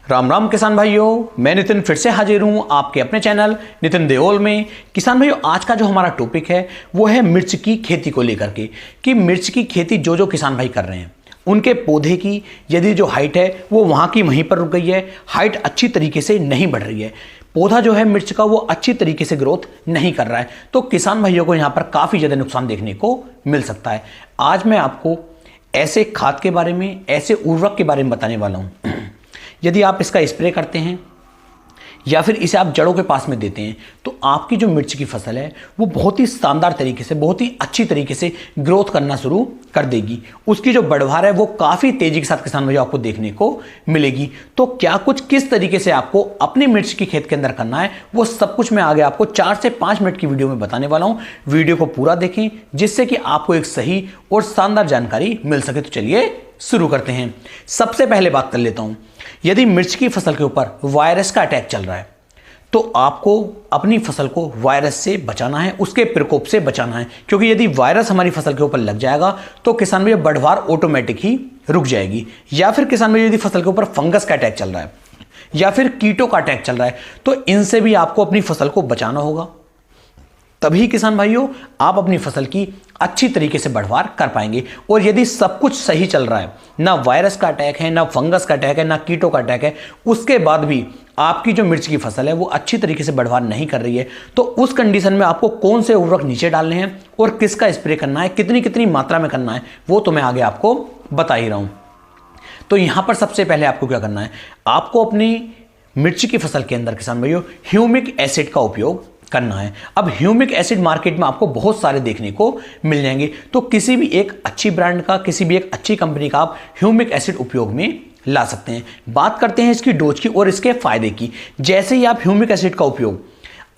राम राम किसान भाइयों, मैं नितिन फिर से हाजिर हूं आपके अपने चैनल नितिन देओल में। किसान भाइयों, आज का जो हमारा टॉपिक है वो है मिर्च की खेती को लेकर के कि मिर्च की खेती जो किसान भाई कर रहे हैं उनके पौधे की यदि जो हाइट है वो वहां की वहीं पर रुक गई है, हाइट अच्छी तरीके से नहीं बढ़ रही है, पौधा जो है मिर्च का वो अच्छी तरीके से ग्रोथ नहीं कर रहा है, तो किसान भाइयों को यहां पर काफी ज्यादा नुकसान देखने को मिल सकता है। आज मैं आपको ऐसे खाद के बारे में, ऐसे उर्वरक के बारे में बताने वाला हूं। यदि आप इसका स्प्रे करते हैं या फिर इसे आप जड़ों के पास में देते हैं तो आपकी जो मिर्च की फसल है वो बहुत ही शानदार तरीके से, बहुत ही अच्छी तरीके से ग्रोथ करना शुरू कर देगी। उसकी जो बढ़वार है वो काफ़ी तेजी के साथ किसान भाइयों आपको देखने को मिलेगी। तो क्या कुछ किस तरीके से आपको अपनी मिर्च की खेत के अंदर करना है वो सब कुछ मैं आगे आपको 4 से 5 मिनट की वीडियो में बताने वाला हूं। वीडियो को पूरा देखें जिससे कि आपको एक सही और शानदार जानकारी मिल सके। तो चलिए शुरू करते हैं। सबसे पहले बात कर लेता हूं, यदि मिर्च की फसल के ऊपर वायरस का अटैक चल रहा है तो आपको अपनी फसल को वायरस से बचाना है, उसके प्रकोप से बचाना है, क्योंकि यदि वायरस हमारी फसल के ऊपर लग जाएगा तो किसान भाई बढ़वार ऑटोमेटिक ही रुक जाएगी। या फिर किसान भाई यदि फसल के ऊपर फंगस का अटैक चल रहा है या फिर कीटों का अटैक चल रहा है तो इनसे भी आपको अपनी फसल को बचाना होगा, तभी किसान भाइयों आप अपनी फसल की अच्छी तरीके से बढ़वार कर पाएंगे। और यदि सब कुछ सही चल रहा है, ना वायरस का अटैक है, ना फंगस का अटैक है, ना कीटों का अटैक है, उसके बाद भी आपकी जो मिर्च की फसल है वो अच्छी तरीके से बढ़वार नहीं कर रही है, तो उस कंडीशन में आपको कौन से उर्वरक नीचे डालने हैं और किसका स्प्रे करना है, कितनी कितनी मात्रा में करना है, वो तो मैं आगे आपको बता ही रहा हूं। तो यहां पर सबसे पहले आपको क्या करना है, आपको अपनी मिर्च की फसल के अंदर किसान भाइयों ह्यूमिक एसिड का उपयोग करना है। अब ह्यूमिक एसिड मार्केट में आपको बहुत सारे देखने को मिल जाएंगे, तो किसी भी एक अच्छी ब्रांड का, किसी भी एक अच्छी कंपनी का आप ह्यूमिक एसिड उपयोग में ला सकते हैं। बात करते हैं इसकी डोज की और इसके फायदे की। जैसे ही आप ह्यूमिक एसिड का उपयोग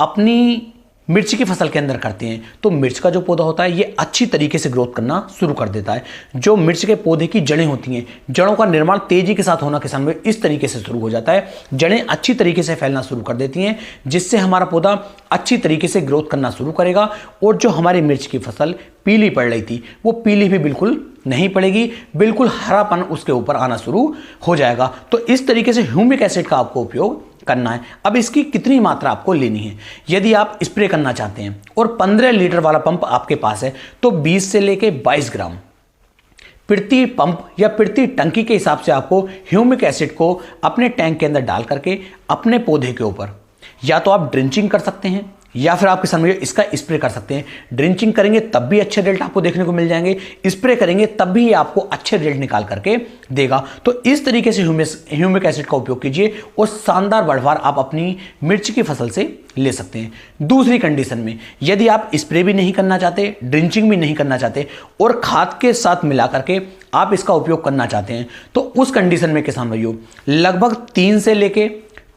अपनी मिर्च की फसल के अंदर करते हैं तो मिर्च का जो पौधा होता है ये अच्छी तरीके से ग्रोथ करना शुरू कर देता है। जो मिर्च के पौधे की जड़ें होती हैं, जड़ों का निर्माण तेजी के साथ होना किसान में इस तरीके से शुरू हो जाता है, जड़ें अच्छी तरीके से फैलना शुरू कर देती हैं, जिससे हमारा पौधा अच्छी तरीके से ग्रोथ करना शुरू करेगा। और जो हमारी मिर्च की फसल पीली पड़ रही थी वो पीली भी बिल्कुल नहीं पड़ेगी, बिल्कुल हरापन उसके ऊपर आना शुरू हो जाएगा। तो इस तरीके से ह्यूमिक एसिड का आपको उपयोग करना है। अब इसकी कितनी मात्रा आपको लेनी है, यदि आप स्प्रे करना चाहते हैं और 15 लीटर वाला पंप आपके पास है तो 20 से लेके 22 ग्राम प्रति पंप या प्रति टंकी के हिसाब से आपको ह्यूमिक एसिड को अपने टैंक के अंदर डाल करके अपने पौधे के ऊपर या तो आप ड्रिंचिंग कर सकते हैं या फिर आप किसान भाइयों इसका स्प्रे कर सकते हैं। ड्रिंचिंग करेंगे तब भी अच्छे रिजल्ट आपको देखने को मिल जाएंगे, स्प्रे करेंगे तब भी आपको अच्छे रिजल्ट निकाल करके देगा। तो इस तरीके से ह्यूमिक एसिड का उपयोग कीजिए और शानदार बढ़वार आप अपनी मिर्च की फसल से ले सकते हैं। दूसरी कंडीशन में यदि आप स्प्रे भी नहीं करना चाहते, ड्रिंचिंग भी नहीं करना चाहते और खाद के साथ मिला करके आप इसका उपयोग करना चाहते हैं तो उस कंडीशन में किसान भाइयों लगभग 3 से लेके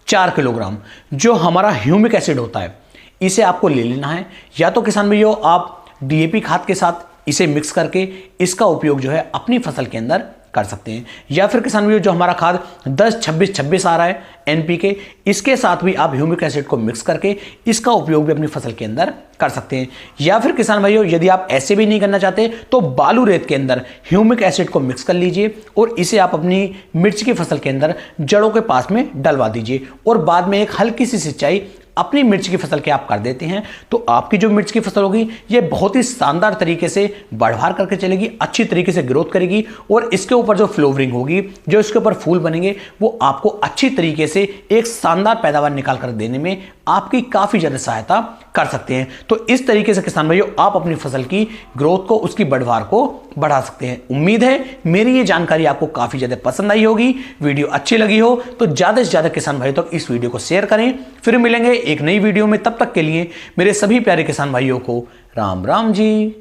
4 किलोग्राम जो हमारा ह्यूमिक एसिड होता है इसे आपको ले लेना है। या तो किसान भाइयों आप डीएपी खाद के साथ इसे मिक्स करके इसका उपयोग जो है अपनी फसल के अंदर कर सकते हैं, या फिर किसान भाइयों जो हमारा खाद 10-26-26 आ रहा है एनपीके, इसके साथ भी आप ह्यूमिक एसिड को मिक्स करके इसका उपयोग भी अपनी फसल के अंदर कर सकते हैं। या फिर किसान भाइयों यदि आप ऐसे भी नहीं करना चाहते तो बालू रेत के अंदर ह्यूमिक एसिड को मिक्स कर लीजिए और इसे आप अपनी मिर्च की फसल के अंदर जड़ों के पास में डलवा दीजिए और बाद में एक हल्की सी सिंचाई अपनी मिर्च की फसल के आप कर देते हैं तो आपकी जो मिर्च की फसल होगी ये बहुत ही शानदार तरीके से बढ़वार करके चलेगी, अच्छी तरीके से ग्रोथ करेगी और इसके ऊपर जो फ्लोवरिंग होगी, जो इसके ऊपर फूल बनेंगे वो आपको अच्छी तरीके से एक शानदार पैदावार निकाल कर देने में आपकी काफी ज्यादा सहायता कर सकते हैं। तो इस तरीके से किसान भाइयों आप अपनी फसल की ग्रोथ को, उसकी बढ़वार को बढ़ा सकते हैं। उम्मीद है मेरी ये जानकारी आपको काफी ज्यादा पसंद आई होगी। वीडियो अच्छी लगी हो तो ज्यादा से ज्यादा किसान भाइयों तक इस वीडियो को शेयर करें। फिर मिलेंगे एक नई वीडियो में, तब तक के लिए मेरे सभी प्यारे किसान भाइयों को राम राम जी।